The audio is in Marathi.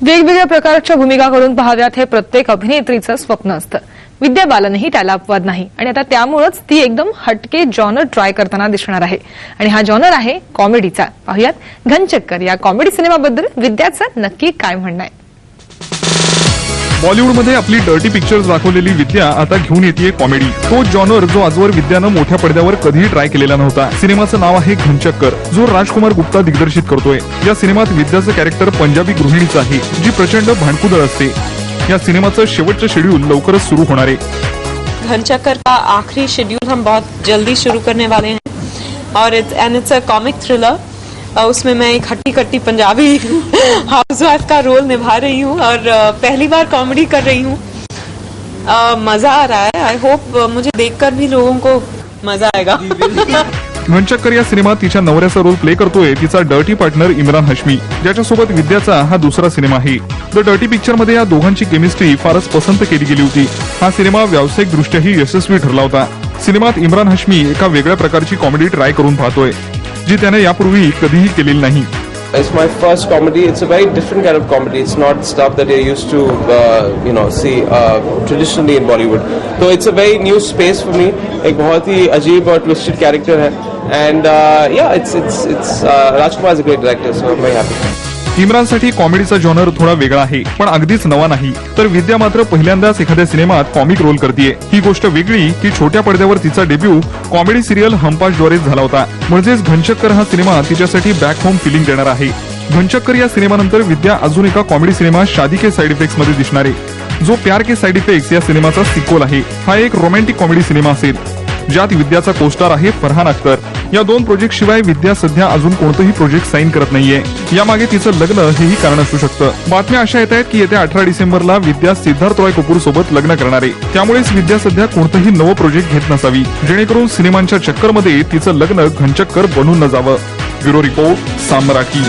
वेगवेगळ्या प्रकारच्या भूमिका करून पाहाव्यात हे प्रत्येक अभिनेत्रीचं स्वप्न असतं. विद्या बालनही त्याला अपवाद नाही आणि आता त्यामुळेच ती एकदम हटके जॉनर ट्राय करताना दिसणार आहे आणि हा जॉनर आहे कॉमेडीचा. पाहुयात घनचक्कर या कॉमेडी सिनेमाबद्दल विद्याचं नक्की काय म्हणणं आहे. बॉलिवूडमध्ये आपली डर्टी पिक्चर्स दाखवलेली विद्या आता घेऊन येते कॉमेडी. तो जॉनर जो आजवर विद्यानं मोठ्या पडद्यावर कधीही ट्राय केलेला नव्हता. सिनेमाचं नाव आहे घनचक्कर, जो राजकुमार गुप्ता दिग्दर्शित करतोय. या सिनेमात विद्याचं कॅरेक्टर पंजाबी गृहिणीचं आहे, जी प्रचंड भांडकुदळ असते. या सिनेमाचं शेवटचं शेड्यूल लवकरच सुरू होणार आहे. घनचक्कर का आखिरी शेड्यूल हम बहुत जल्दी शुरू करने वाले हैं और इट्स अ कॉमिक थ्रिलर. उसमें मैं एक हट्टी कट्टी पंजाबी हाउसवाइफ का रोल निभा रही हूँ और पहली बार कॉमेडी कर रही हूँ. मजा आ रहा है. आई होप मुझे देखकर भी लोगों को मजा आएगा. घनचक्कर या सिनेमात तिच्या नवऱ्याचा रोल प्ले करतोय तिचा डर्टी पार्टनर इम्रान हाशमी, ज्याच्यासोबत विद्याचा हा दुसरा सिनेमा आहे. द डर्टी पिक्चर मध्ये या दोघांची केमिस्ट्री फारच पसंत केली गेली होती. हा सिनेमा व्यावसायिक दृष्ट्याही यशस्वी ठरला होता. सिनेमात इम्रान हाशमी एका वेगळ्या प्रकारची कॉमेडी ट्राय करून पाहतोय, जी त्याने यापूर्वी कधीही केलेली नाही. It's my first comedy. It's a very different kind of comedy. It's not stuff that you're used to, see traditionally in Bollywood. So it's a very new space for me. एक बहुत ही अजीब और twisted character है. And it's Rajkumar is a great director, so I'm very happy. इम्रानसाठी कॉमेडीचा जॉनर थोडा वेगळा आहे, पण अगदीच नवा नाही. तर विद्या मात्र पहिल्यांदाच एखाद्या सिनेमात कॉमिक रोल करतेय. ही गोष्ट वेगळी की छोट्या पडद्यावर तिचा डेब्यू कॉमेडी सिरियल हमपाशद्वारेच झाला होता. म्हणजेच घनचक्कर हा सिनेमा तिच्यासाठी बॅक होम फिलिंग देणार आहे. घनचक्कर या सिनेमानंतर विद्या अजून एका कॉमेडी सिनेमा शादी के साइड इफेक्ट्स मध्ये दिसणार आहे, जो प्यार के साइड इफेक्ट्स या सिनेमाचा सिक्वल आहे. हा एक रोमॅन्टिक कॉमेडी सिनेमा असेल, ज्यात विद्याचा कोस्टार आहे फरहान अख्तर. या दोन प्रोजेक्ट शिवाय विद्या सध्या अजून कोणतेही प्रोजेक्ट साईन करत नाहीये. यामागे तिचं लग्न हेही कारण असू शकतं. बातम्या अशा येत आहेत की येत्या 18 डिसेंबरला विद्या सिद्धार्थ रॉय कपूर सोबत लग्न करणार आहे. त्यामुळेच विद्या सध्या कोणतंही नवं प्रोजेक्ट घेत नसावी, जेणेकरून सिनेमांच्या चक्करमध्ये तिचं लग्न घनचक्कर बनून न जावं. Bureau report, Saam Marathi.